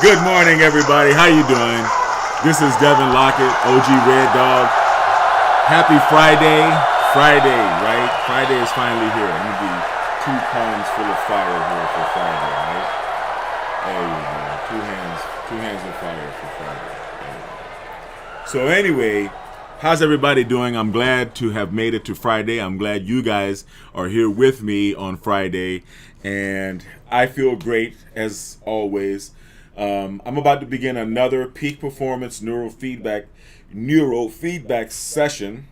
Good morning, everybody. How you doing? This is Devin Lockett, OG Red Dog. Happy Friday. Friday, right? Friday is finally here. I'm going to be 2 palms full of fire here for Friday, right? There you go. Two hands of fire for Friday. So anyway, how's everybody doing? I'm glad to have made it to Friday. I'm glad you guys are here with me on Friday. And I feel great, as always. I'm about to begin another peak performance neurofeedback session.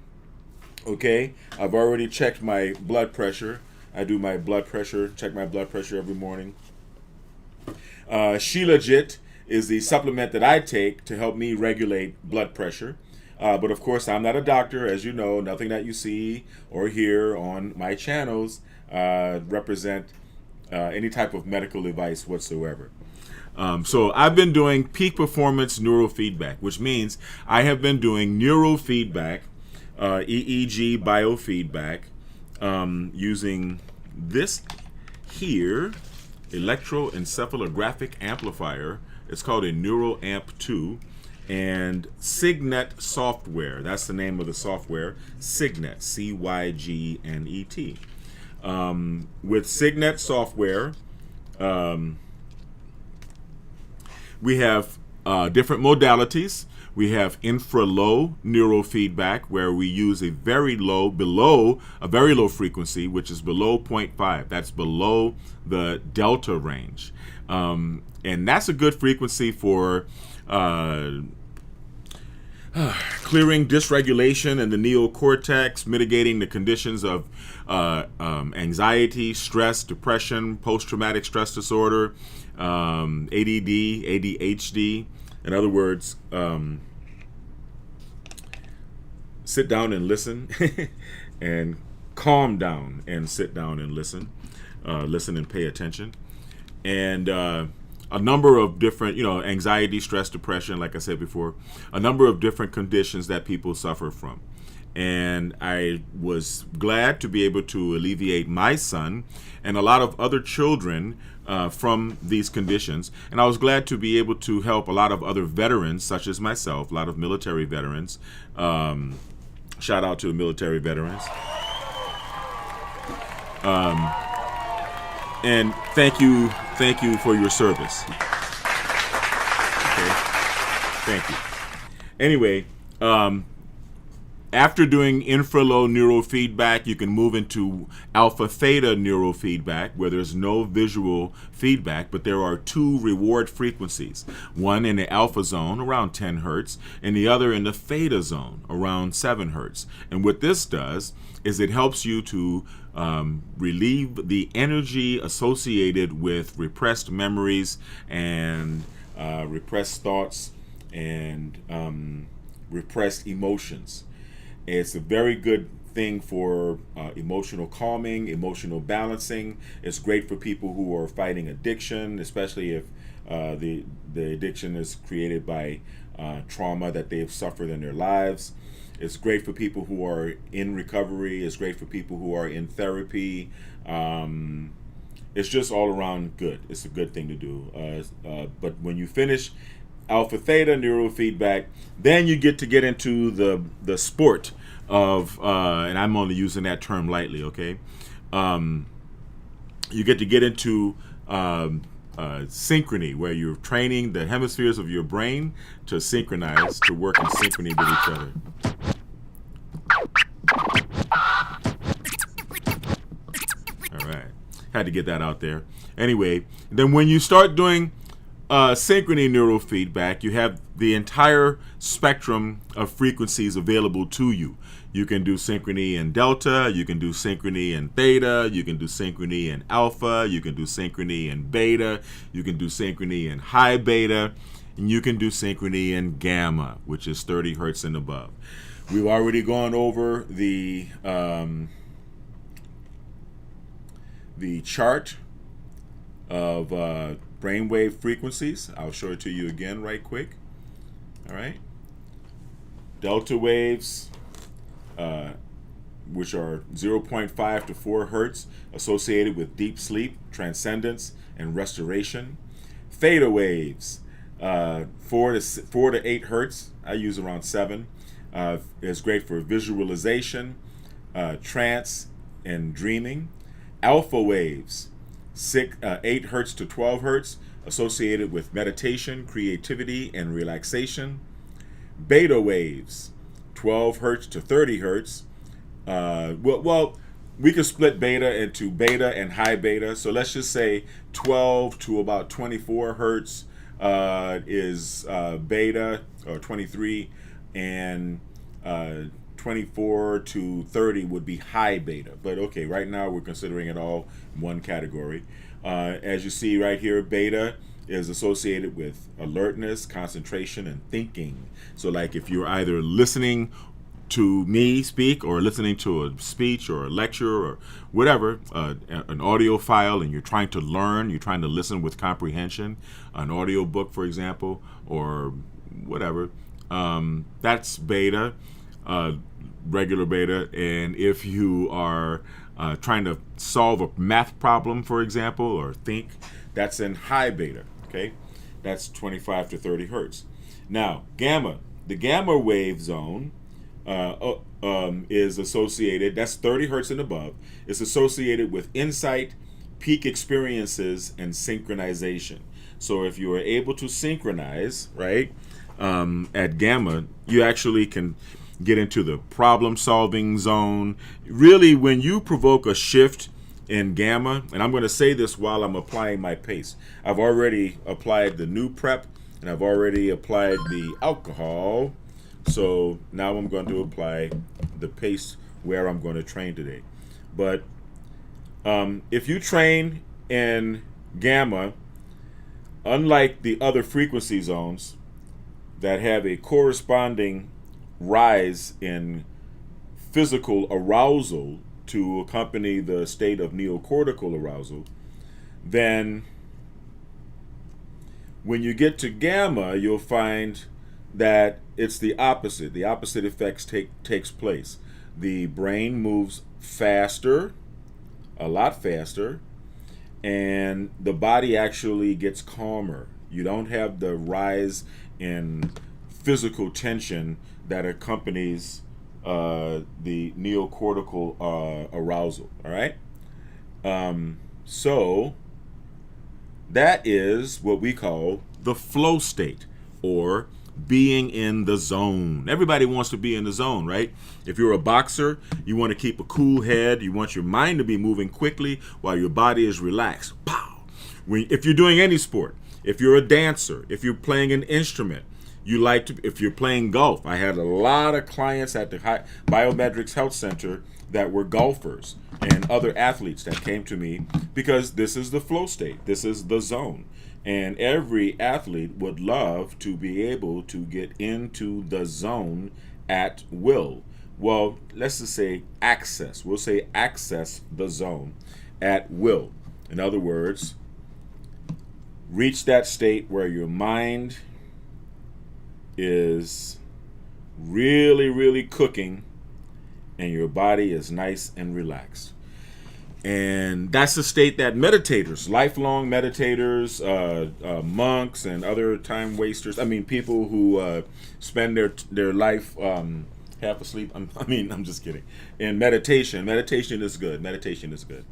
Okay, I've already checked my blood pressure. I do my blood pressure, check my blood pressure every morning. Shilajit is the supplement that I take to help me regulate blood pressure. But of course, I'm not a doctor. As you know, nothing that you see or hear on my channels represent any type of medical advice whatsoever. So I've been doing peak performance neurofeedback, which means I have been doing neurofeedback, EEG biofeedback, using this here electroencephalographic amplifier. It's called a NeuroAmp 2, and Cygnet software. That's the name of the software. Cygnet, C-Y-G-N-E-T. With Cygnet software, we have different modalities. We have infra-low neurofeedback, where we use a very low frequency, which is below 0.5. That's below the delta range. And that's a good frequency for clearing dysregulation in the neocortex, mitigating the conditions of anxiety, stress, depression, post-traumatic stress disorder, ADD, ADHD. In other words, sit down and listen and calm down and sit down and listen. Listen and pay attention. And a number of different, anxiety, stress, depression, like I said before, a number of different conditions that people suffer from. And I was glad to be able to alleviate my son and a lot of other children from these conditions. And I was glad to be able to help a lot of other veterans, such as myself, a lot of military veterans. Shout out to the military veterans. And thank you for your service. Okay, thank you. Anyway, after doing infra-low neurofeedback, you can move into alpha-theta neurofeedback, where there's no visual feedback, but there are 2 reward frequencies. One in the alpha zone, around 10 hertz, and the other in the theta zone, around 7 hertz. And what this does is it helps you to relieve the energy associated with repressed memories and repressed thoughts and repressed emotions. It's a very good thing for emotional calming, emotional balancing. It's great for people who are fighting addiction, especially if the addiction is created by trauma that they've suffered in their lives. It's great for people who are in recovery. It's great for people who are in therapy. It's just all around good. It's a good thing to do. But when you finish alpha theta neurofeedback, then you get into the sport of, and I'm only using that term lightly, okay? You get into synchrony, where you're training the hemispheres of your brain to synchronize, to work in synchrony with each other. All right, had to get that out there. Anyway, then when you start doing synchrony neurofeedback, you have the entire spectrum of frequencies available to you. You can do synchrony in delta, you can do synchrony in theta, you can do synchrony in alpha, you can do synchrony in beta, you can do synchrony in high beta, and you can do synchrony in gamma, which is 30 hertz and above. We've already gone over the chart of brainwave frequencies. I'll show it to you again right quick. All right. Delta waves, which are 0.5 to 4 hertz, associated with deep sleep, transcendence, and restoration. Theta waves, 4 to 8 hertz. I use around 7. Is great for visualization, trance, and dreaming. Alpha waves, 8 hertz to 12 hertz, associated with meditation, creativity, and relaxation. Beta waves, 12 hertz to 30 hertz. We could split beta into beta and high beta. So let's just say 12 to about 24 hertz is beta, or 23, and 24 to 30 would be high beta. But okay, right now we're considering it all one category. As you see right here, beta is associated with alertness, concentration, and thinking. So like if you're either listening to me speak or listening to a speech or a lecture or whatever, an audio file, and you're trying to learn, you're trying to listen with comprehension, an audio book, for example, or whatever, that's beta, regular beta. And if you are trying to solve a math problem, for example, or think, that's in high beta, okay? That's 25 to 30 hertz. Now, gamma, the gamma wave zone is associated, that's 30 hertz and above, is associated with insight, peak experiences, and synchronization. So if you are able to synchronize, right, at gamma, you actually can get into the problem-solving zone. Really, when you provoke a shift in gamma, and I'm going to say this while I'm applying my pace. I've already applied the new prep, and I've already applied the alcohol. So now I'm going to apply the pace where I'm going to train today. But if you train in gamma, unlike the other frequency zones that have a corresponding rise in physical arousal to accompany the state of neocortical arousal, then when you get to gamma, you'll find that it's the opposite. The opposite effects takes place. The brain moves faster, a lot faster, and the body actually gets calmer. You don't have the rise in physical tension that accompanies the neocortical arousal. All right? So that is what we call the flow state, or being in the zone. Everybody wants to be in the zone, right? If you're a boxer, you want to keep a cool head. You want your mind to be moving quickly while your body is relaxed. Pow! If you're doing any sport, if you're a dancer, if you're playing an instrument, you like to, if you're playing golf. I had a lot of clients at the Biometrics Health Center that were golfers and other athletes that came to me because this is the flow state. This is the zone. And every athlete would love to be able to get into the zone at will. Well, let's just say access. We'll say access the zone at will. In other words, reach that state where your mind is really, really cooking and your body is nice and relaxed. And that's the state that meditators, lifelong meditators, monks, and other time wasters, people who spend their life half asleep. I'm just kidding. In meditation is good. Meditation is good.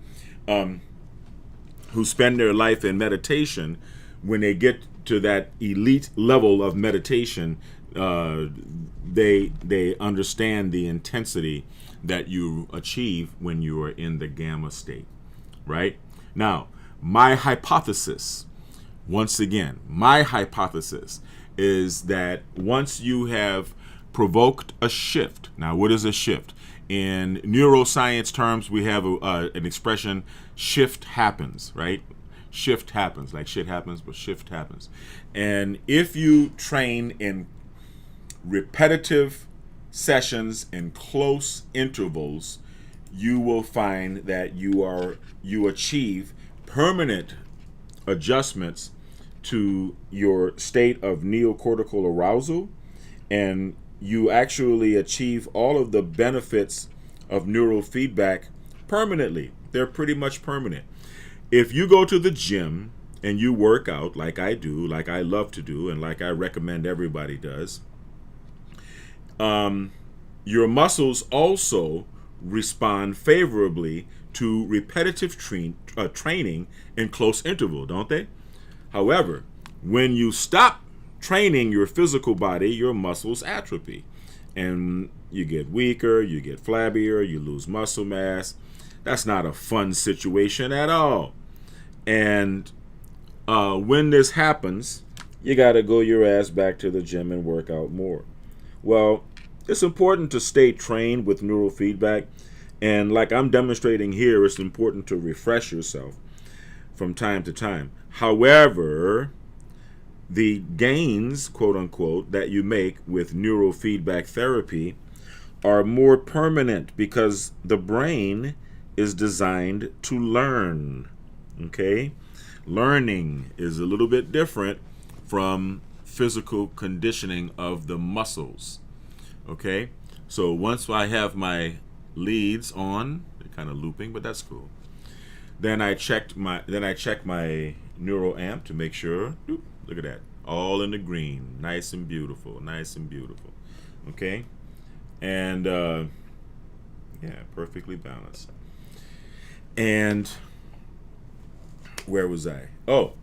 Who spend their life in meditation, when they get to that elite level of meditation, they understand the intensity that you achieve when you are in the gamma state, right? Now, my hypothesis, once again, is that once you have provoked a shift, now what is a shift? In neuroscience terms, we have an expression, shift happens, right? Shift happens, like shit happens, but shift happens. And if you train in repetitive sessions in close intervals, you will find that you achieve permanent adjustments to your state of neocortical arousal, and you actually achieve all of the benefits of neurofeedback permanently. They're pretty much permanent. If you go to the gym and you work out like I do, like I love to do, and like I recommend everybody does, your muscles also respond favorably to repetitive training in close interval, don't they? However, when you stop training your physical body, your muscles atrophy. And you get weaker, you get flabbier, you lose muscle mass. That's not a fun situation at all. And when this happens, you got to go your ass back to the gym and work out more. Well, it's important to stay trained with neurofeedback. And like I'm demonstrating here, it's important to refresh yourself from time to time. However, the gains, quote unquote, that you make with neurofeedback therapy are more permanent because the brain is designed to learn. Okay? Learning is a little bit different from physical conditioning of the muscles. Okay? So once I have my leads on, they're kind of looping, but that's cool. Then I check my neuro amp to make sure. Look at that. All in the green. Nice and beautiful. Nice and beautiful. Okay? And yeah, perfectly balanced. And where was I? Oh.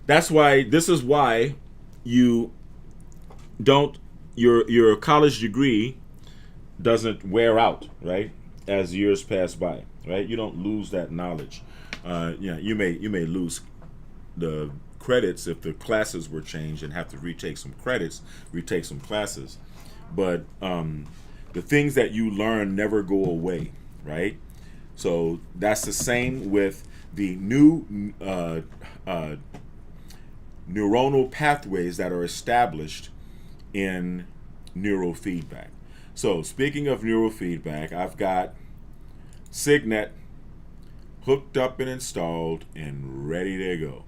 This is why you don't your college degree doesn't wear out, right? As years pass by, right? You don't lose that knowledge. You may lose the credits if the classes were changed and have to retake some classes. But the things that you learn never go away, right? So that's the same with the new neuronal pathways that are established in neurofeedback. So speaking of neurofeedback, I've got Signet hooked up and installed and ready to go,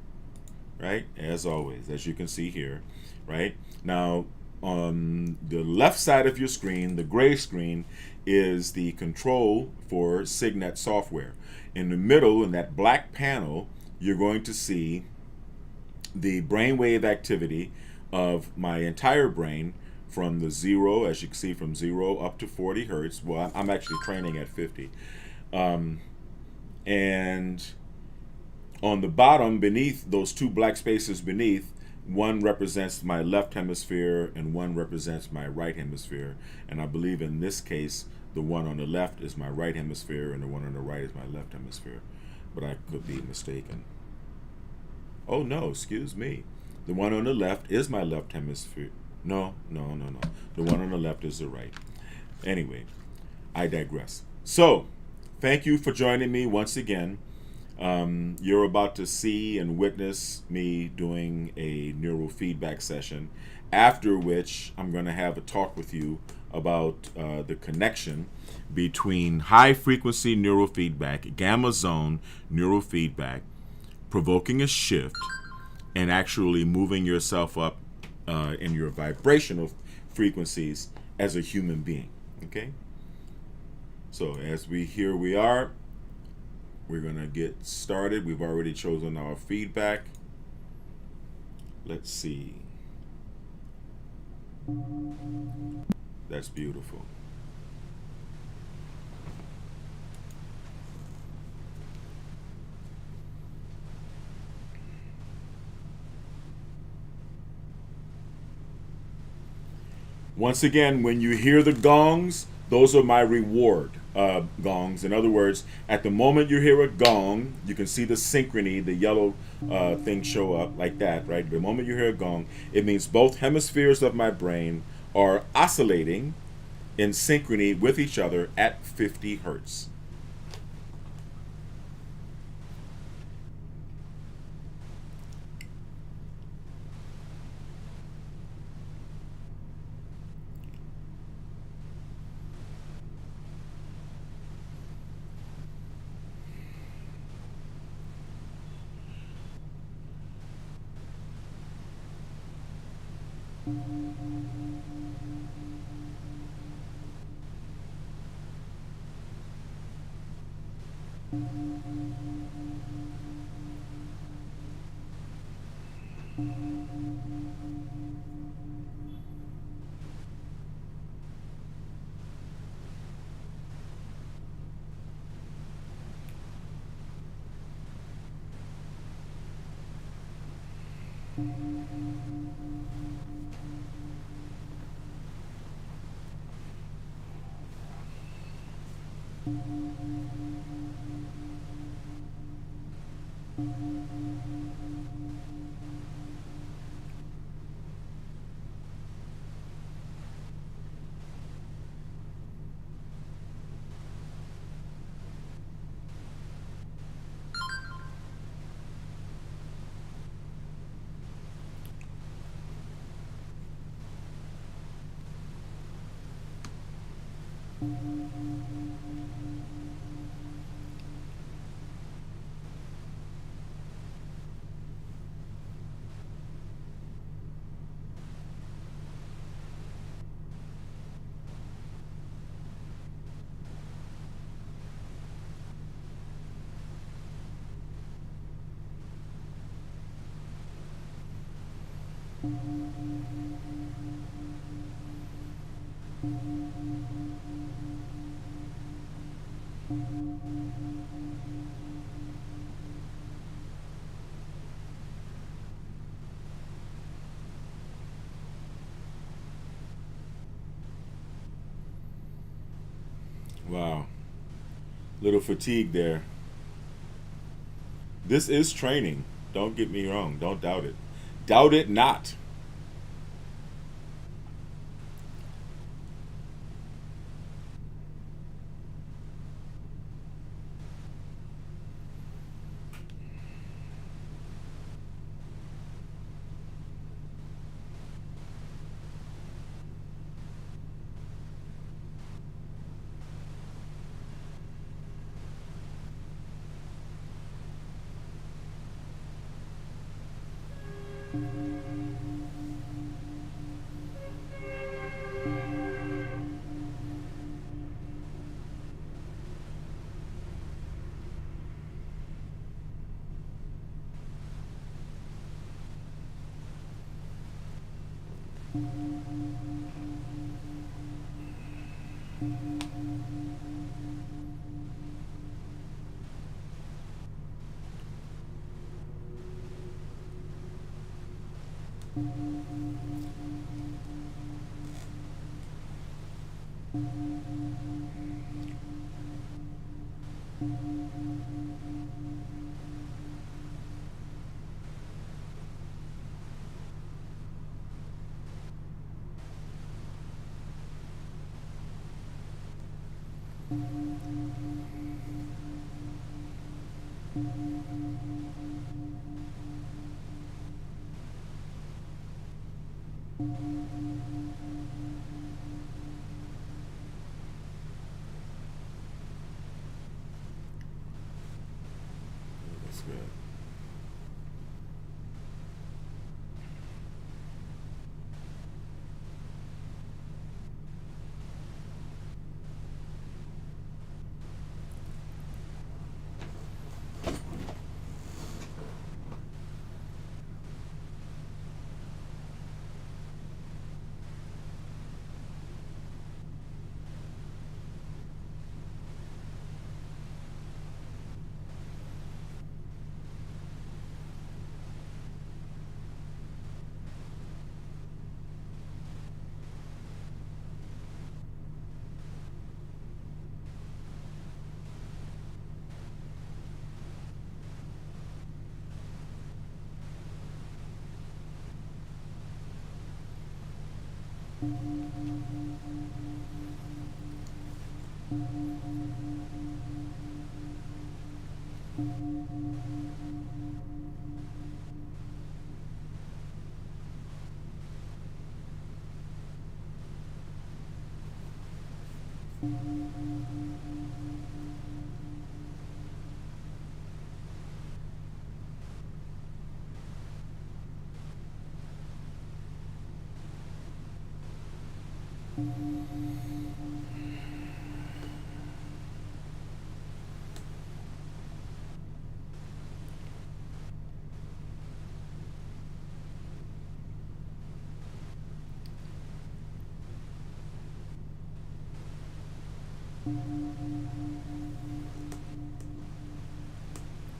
right? As always, as you can see here, right? Now, on the left side of your screen, the gray screen, is the control for Signet software. In the middle, in that black panel, you're going to see the brainwave activity of my entire brain from the 0, as you can see, from 0 up to 40 hertz. Well, I'm actually training at 50. And on the bottom, beneath those two black spaces beneath, one represents my left hemisphere and one represents my right hemisphere. And I believe in this case, the one on the left is my right hemisphere and the one on the right is my left hemisphere. But I could be mistaken. Oh no, excuse me. The one on the left is my left hemisphere. No. The one on the left is the right. Anyway, I digress. So, thank you for joining me once again. You're about to see and witness me doing a neurofeedback session, after which I'm going to have a talk with you about the connection between high-frequency neurofeedback, gamma zone neurofeedback, provoking a shift, and actually moving yourself up in your vibrational frequencies as a human being. Okay? So here we are. We're going to get started. We've already chosen our feedback. Let's see. That's beautiful. Once again, when you hear the gongs, those are my reward gongs. In other words, at the moment you hear a gong, you can see the synchrony, the yellow thing show up like that, right? The moment you hear a gong, it means both hemispheres of my brain are oscillating in synchrony with each other at 50 hertz. Wow. Little fatigue there. This is training. Don't get me wrong. Don't doubt it. Doubt it not. That's good.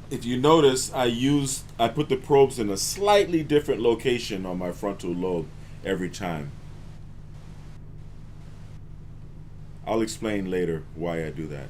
If you notice, I put the probes in a slightly different location on my frontal lobe every time. I'll explain later why I do that.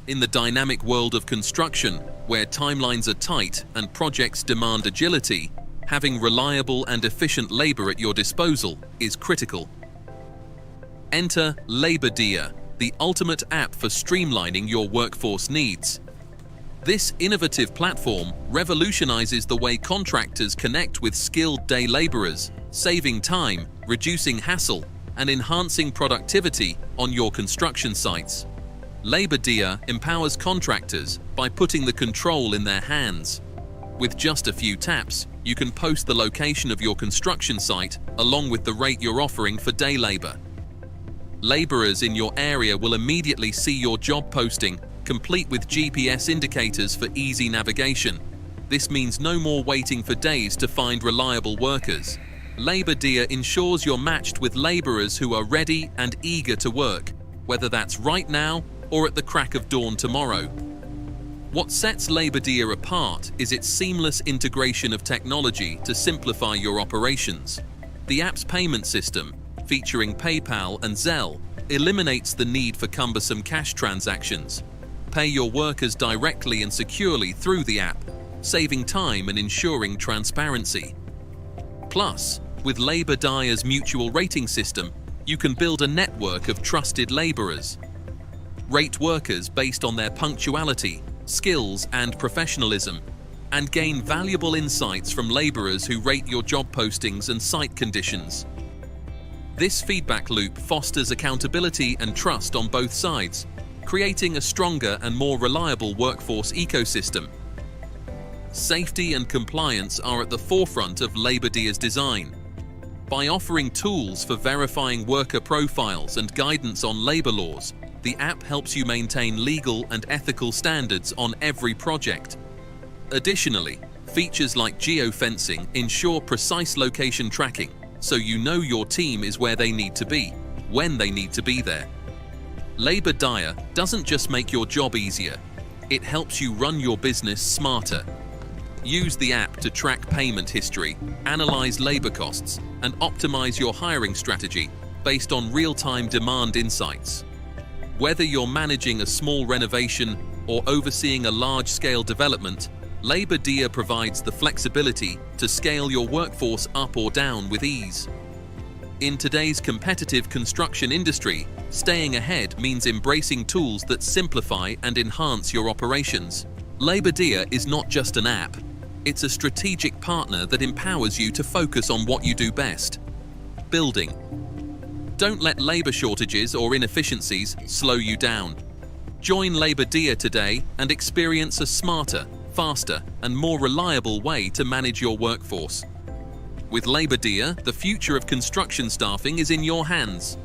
In the dynamic world of construction, where timelines are tight and projects demand agility, having reliable and efficient labor at your disposal is critical. Enter LaborDia, the ultimate app for streamlining your workforce needs. This innovative platform revolutionizes the way contractors connect with skilled day laborers, saving time, reducing hassle, and enhancing productivity on your construction sites. LaborDia empowers contractors by putting the control in their hands. With just a few taps, you can post the location of your construction site along with the rate you're offering for day labor. Laborers in your area will immediately see your job posting, complete with GPS indicators for easy navigation. This means no more waiting for days to find reliable workers. LaborDia ensures you're matched with laborers who are ready and eager to work, whether that's right now or at the crack of dawn tomorrow. What sets LaborDia apart is its seamless integration of technology to simplify your operations. The app's payment system, featuring PayPal and Zelle, eliminates the need for cumbersome cash transactions. Pay your workers directly and securely through the app, saving time and ensuring transparency. Plus, with Labor Dia's mutual rating system, you can build a network of trusted laborers. Rate workers based on their punctuality, skills, and professionalism, and gain valuable insights from laborers who rate your job postings and site conditions. This feedback loop fosters accountability and trust on both sides, creating a stronger and more reliable workforce ecosystem. Safety and compliance are at the forefront of Labor Dia's design. By offering tools for verifying worker profiles and guidance on labor laws, the app helps you maintain legal and ethical standards on every project. Additionally, features like geofencing ensure precise location tracking, so you know your team is where they need to be, when they need to be there. Labor Dia doesn't just make your job easier, it helps you run your business smarter. Use the app to track payment history, analyze labor costs, and optimize your hiring strategy based on real-time demand insights. Whether you're managing a small renovation or overseeing a large-scale development, Labor Dia provides the flexibility to scale your workforce up or down with ease. In today's competitive construction industry, staying ahead means embracing tools that simplify and enhance your operations. Labor Dia is not just an app, it's a strategic partner that empowers you to focus on what you do best: building. Don't let labor shortages or inefficiencies slow you down. Join Labor Dia today and experience a smarter, faster, and more reliable way to manage your workforce. With Labor Dia, the future of construction staffing is in your hands.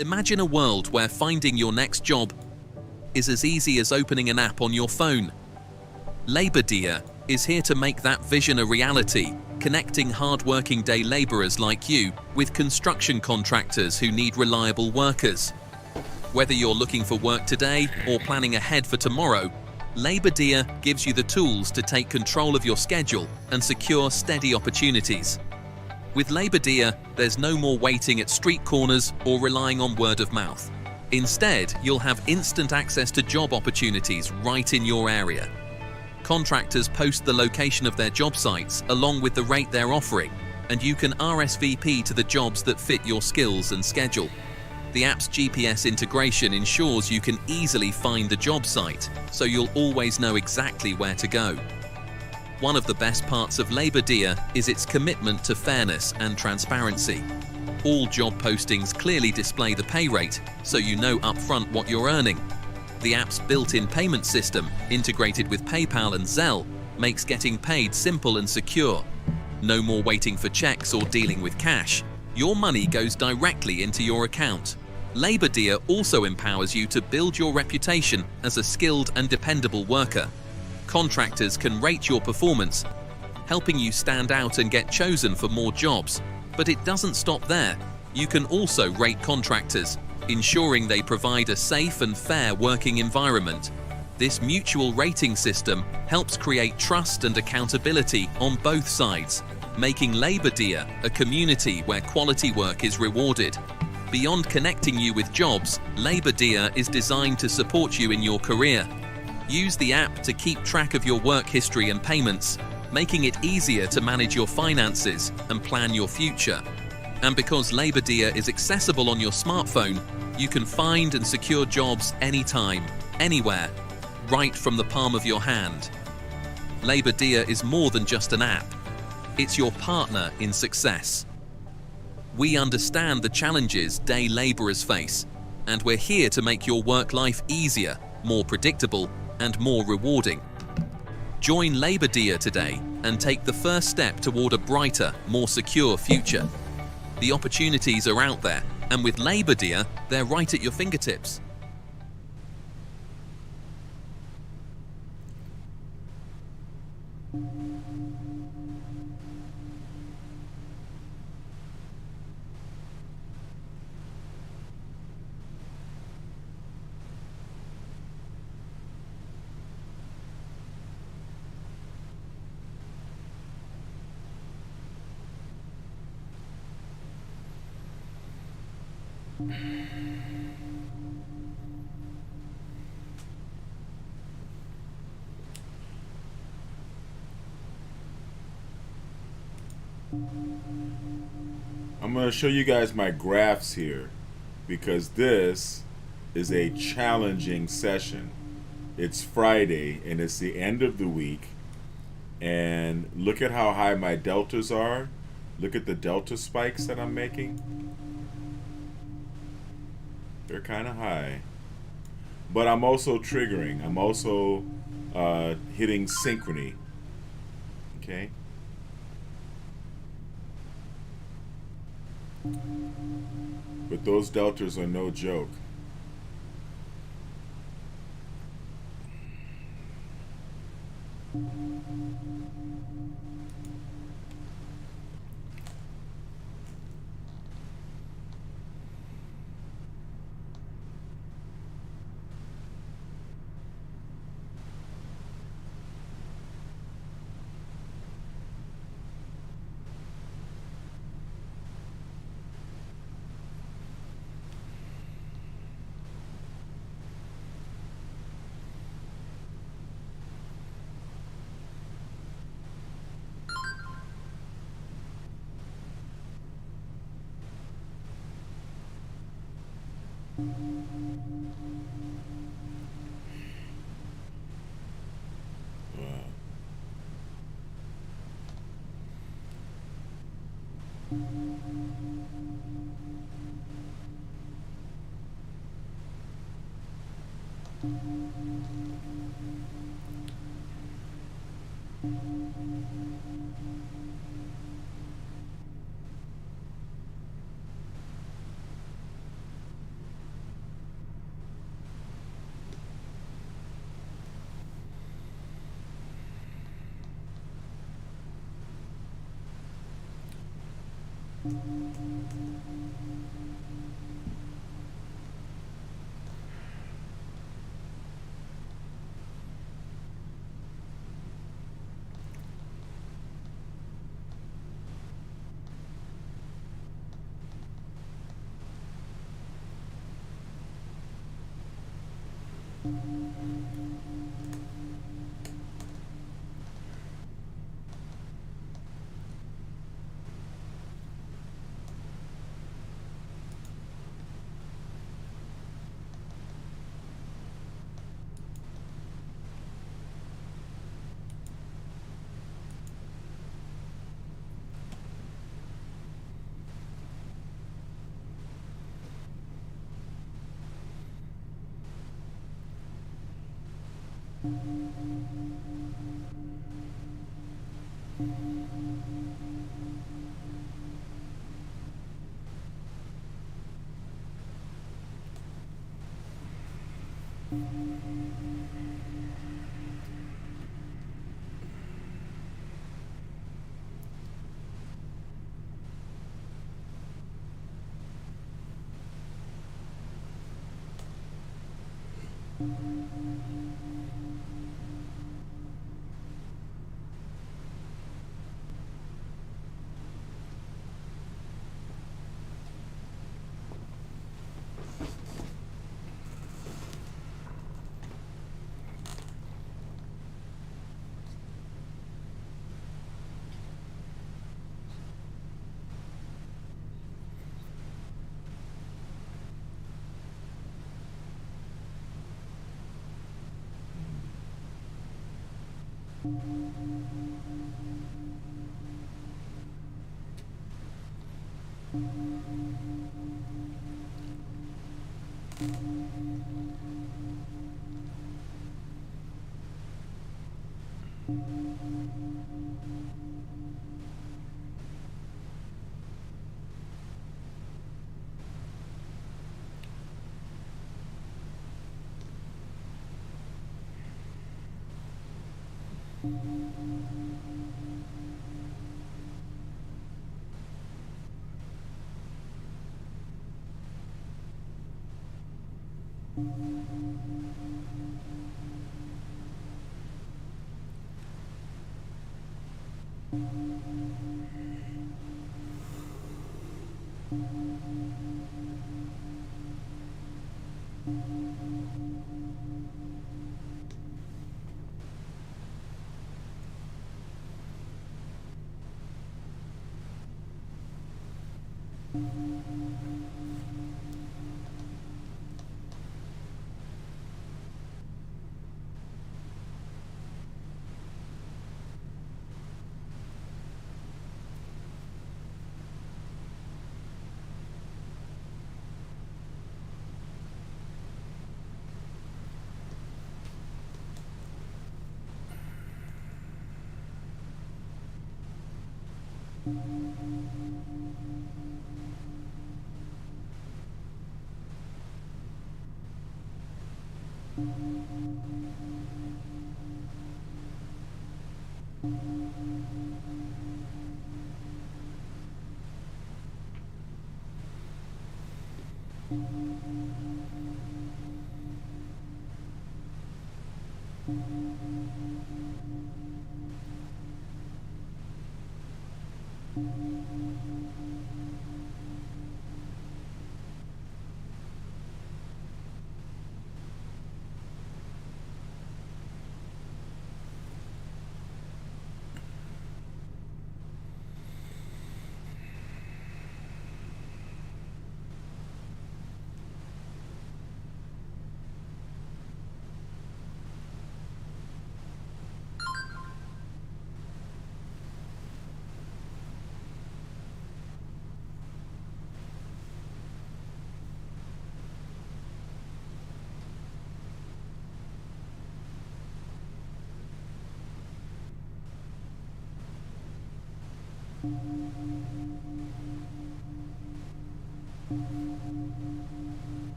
Imagine a world where finding your next job is as easy as opening an app on your phone. LaborDia is here to make that vision a reality, connecting hard-working day laborers like you with construction contractors who need reliable workers. Whether you're looking for work today or planning ahead for tomorrow, LaborDia gives you the tools to take control of your schedule and secure steady opportunities. With LaborDia, there's no more waiting at street corners or relying on word of mouth. Instead, you'll have instant access to job opportunities right in your area. Contractors post the location of their job sites along with the rate they're offering, and you can RSVP to the jobs that fit your skills and schedule. The app's GPS integration ensures you can easily find the job site, so you'll always know exactly where to go. One of the best parts of LaborDia is its commitment to fairness and transparency. All job postings clearly display the pay rate, so you know upfront what you're earning. The app's built-in payment system, integrated with PayPal and Zelle, makes getting paid simple and secure. No more waiting for checks or dealing with cash. Your money goes directly into your account. LaborDia also empowers you to build your reputation as a skilled and dependable worker. Contractors can rate your performance, helping you stand out and get chosen for more jobs. But it doesn't stop there. You can also rate contractors, ensuring they provide a safe and fair working environment. This mutual rating system helps create trust and accountability on both sides, making Labour Dia a community where quality work is rewarded. Beyond connecting you with jobs, Labour Dia is designed to support you in your career. Use the app to keep track of your work history and payments, making it easier to manage your finances and plan your future. And because Labour Dia is accessible on your smartphone, you can find and secure jobs anytime, anywhere, right from the palm of your hand. Labour Dia is more than just an app. It's your partner in success. We understand the challenges day labourers face, and we're here to make your work life easier, more predictable, and more rewarding. Join Labour Dia today and take the first step toward a brighter, more secure future. The opportunities are out there, and with Labour Dia, they're right at your fingertips. I'm going to show you guys my graphs here because this is a challenging session. It's Friday and it's the end of the week, and look at how high my deltas are. Look at the delta spikes that I'm making. They're kind of high, but I'm also triggering. I'm also hitting synchrony. Okay. But those deltas are no joke.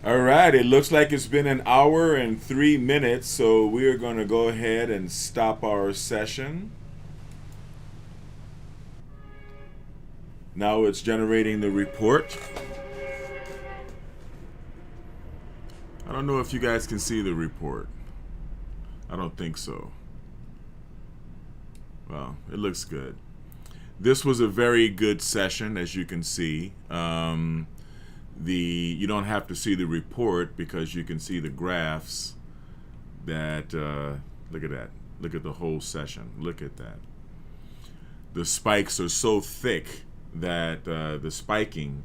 All right, it looks like it's been an hour and 3 minutes, so we are going to go ahead and stop our session. Now it's generating the report. I don't know if you guys can see the report. I don't think so. Well, it looks good. This was a very good session, as you can see. You don't have to see the report because you can see the graphs that, look at that. Look at the whole session. Look at that. The spikes are so thick that the spiking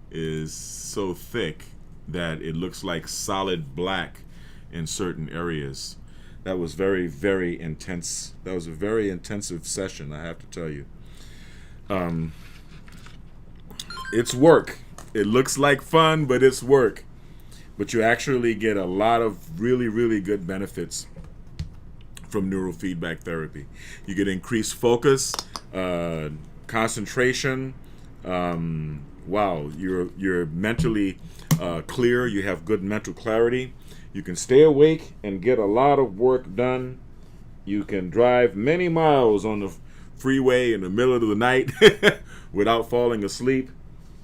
is so thick that it looks like solid black in certain areas. That was very, very intense. That was a very intensive session, I have to tell you. It's work. It looks like fun, but it's work. But you actually get a lot of really, really good benefits from neurofeedback therapy. You get increased focus, concentration. Wow, you're mentally clear. You have good mental clarity. You can stay awake and get a lot of work done. You can drive many miles on the freeway in the middle of the night without falling asleep.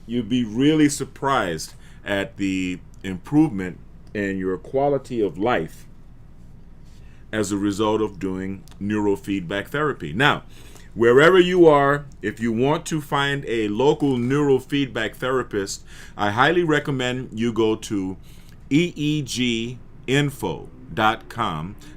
You'd be really surprised at the improvement in your quality of life as a result of doing neurofeedback therapy. Now, wherever you are, if you want to find a local neurofeedback therapist, I highly recommend you go to eeginfo.com.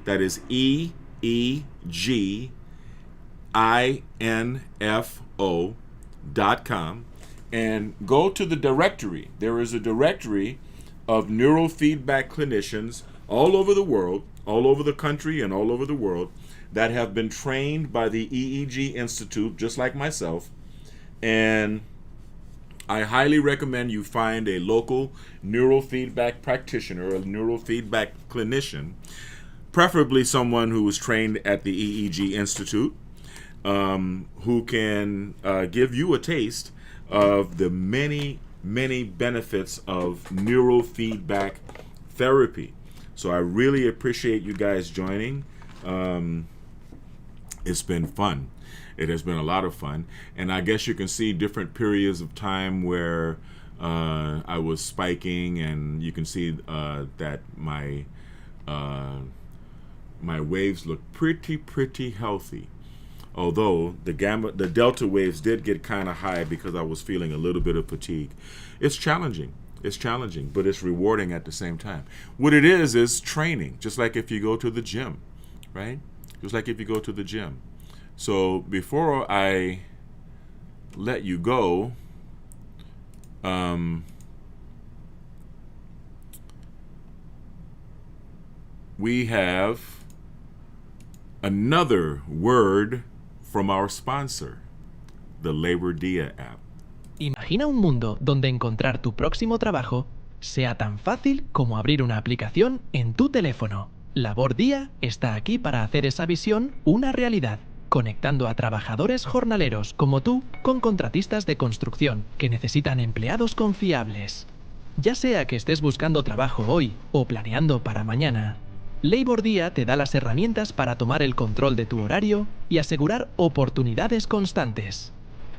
That is eeginfo.com. And go to the directory. There is a directory of neurofeedback clinicians all over the world, all over the country and all over the world, that have been trained by the EEG Institute, just like myself. And I highly recommend you find a local neurofeedback practitioner, a neurofeedback clinician, preferably someone who was trained at the EEG Institute, who can give you a taste of the many, many benefits of neurofeedback therapy. So I really appreciate you guys joining. It's been fun. It has been a lot of fun. And I guess you can see different periods of time where I was spiking, and you can see that my waves look pretty healthy. Although the delta waves did get kind of high because I was feeling a little bit of fatigue. It's challenging, but it's rewarding at the same time. What it is training, just like if you go to the gym, right? Just like if you go to the gym. So before I let you go, we have another word from our sponsor, the Labor Dia app. Imagina un mundo donde encontrar tu próximo trabajo sea tan fácil como abrir una aplicación en tu teléfono. Labor Día está aquí para hacer esa visión una realidad, conectando a trabajadores jornaleros como tú con contratistas de construcción que necesitan empleados confiables. Ya sea que estés buscando trabajo hoy o planeando para mañana, Labor Día te da las herramientas para tomar el control de tu horario y asegurar oportunidades constantes.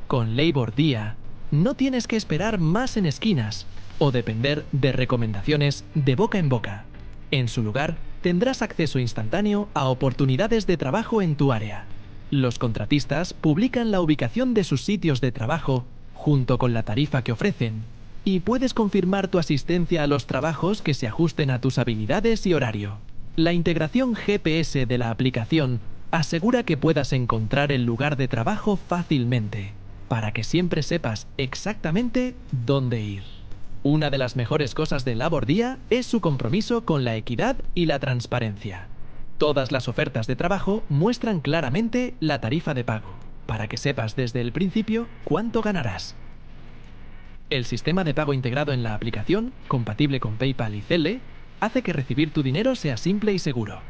Con Labor Día, no tienes que esperar más en esquinas o depender de recomendaciones de boca en boca. En su lugar, tendrás acceso instantáneo a oportunidades de trabajo en tu área. Los contratistas publican la ubicación de sus sitios de trabajo junto con la tarifa que ofrecen, y puedes confirmar tu asistencia a los trabajos que se ajusten a tus habilidades y horario. La integración GPS de la aplicación asegura que puedas encontrar el lugar de trabajo fácilmente, para que siempre sepas exactamente dónde ir. Una de las mejores cosas de Labor Día es su compromiso con la equidad y la transparencia. Todas las ofertas de trabajo muestran claramente la tarifa de pago, para que sepas desde el principio cuánto ganarás. El sistema de pago integrado en la aplicación, compatible con PayPal y Zelle, hace que recibir tu dinero sea simple y seguro.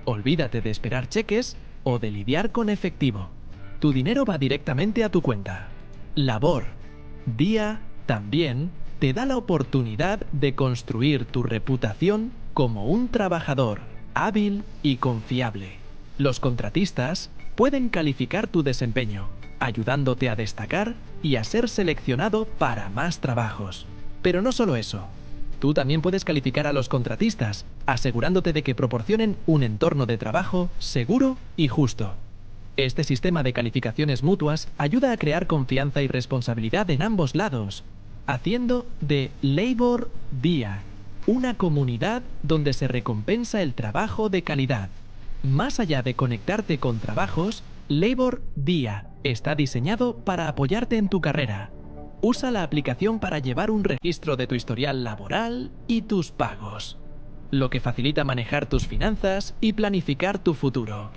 Olvídate de esperar cheques o de lidiar con efectivo. Tu dinero va directamente a tu cuenta. Labor Día también te da la oportunidad de construir tu reputación como un trabajador hábil y confiable. Los contratistas pueden calificar tu desempeño, ayudándote a destacar y a ser seleccionado para más trabajos. Pero no solo eso. Tú también puedes calificar a los contratistas, asegurándote de que proporcionen un entorno de trabajo seguro y justo. Este sistema de calificaciones mutuas ayuda a crear confianza y responsabilidad en ambos lados, haciendo de Labor Día una comunidad donde se recompensa el trabajo de calidad. Más allá de conectarte con trabajos, Labor Día está diseñado para apoyarte en tu carrera. Usa la aplicación para llevar un registro de tu historial laboral y tus pagos, lo que facilita manejar tus finanzas y planificar tu futuro.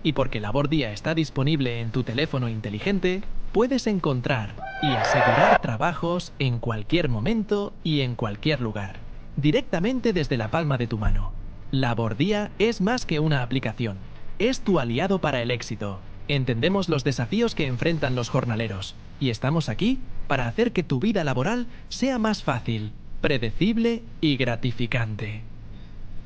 Y porque Labor Día está disponible en tu teléfono inteligente, puedes encontrar y asegurar trabajos en cualquier momento y en cualquier lugar, directamente desde la palma de tu mano. Labor Día es más que una aplicación, es tu aliado para el éxito. Entendemos los desafíos que enfrentan los jornaleros y estamos aquí para hacer que tu vida laboral sea más fácil, predecible y gratificante.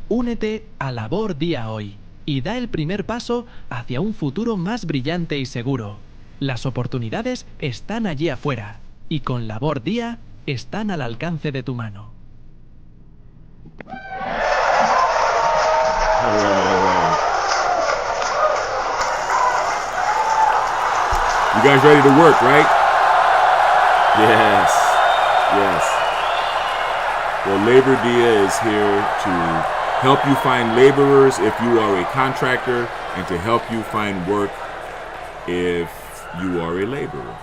Únete a Labor Día hoy y da el primer paso hacia un futuro más brillante y seguro. Las oportunidades están allí afuera y con Labor Día están al alcance de tu mano. All right. You guys ready to work, right? Yes. Yes. Well, Labor Dia is here to help you find laborers if you are a contractor and to help you find work if you are a laborer.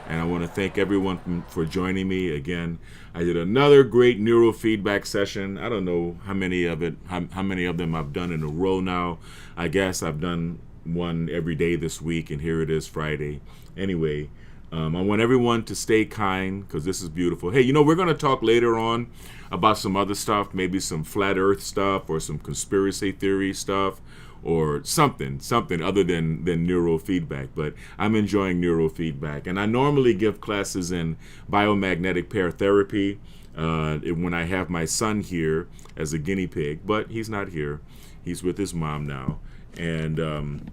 And I want to thank everyone for joining me again. I did another great neurofeedback session. I don't know how many of them I've done in a row now. I guess I've done one every day this week, and here it is Friday. Anyway, I want everyone to stay kind because this is beautiful. Hey, we're going to talk later on about some other stuff, maybe some flat earth stuff or some conspiracy theory stuff or something other than neurofeedback. But I'm enjoying neurofeedback. And I normally give classes in biomagnetic pair therapy when I have my son here as a guinea pig, but he's not here. He's with his mom now. And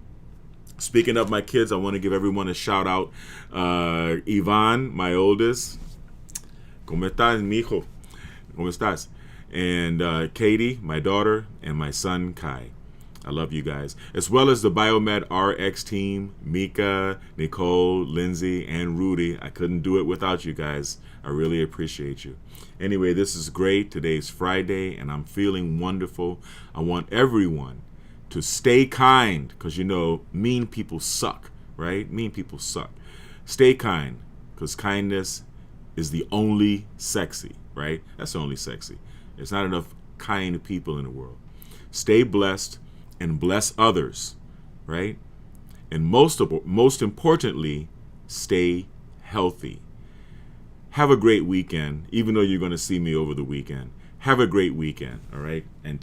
speaking of my kids, I want to give everyone a shout out. Ivan, my oldest. ¿Cómo estás, mijo? ¿Cómo estás? And Katie, my daughter, and my son, Kai. I love you guys. As well as the Biomed RX team, Mika, Nicole, Lindsay, and Rudy. I couldn't do it without you guys. I really appreciate you. Anyway, this is great. Today's Friday, and I'm feeling wonderful. I want everyone to stay kind, because mean people suck, right? Mean people suck. Stay kind, because kindness is the only sexy, right? That's the only sexy. There's not enough kind people in the world. Stay blessed and bless others, right? And most importantly, stay healthy. Have a great weekend, even though you're going to see me over the weekend. Have a great weekend, all right? And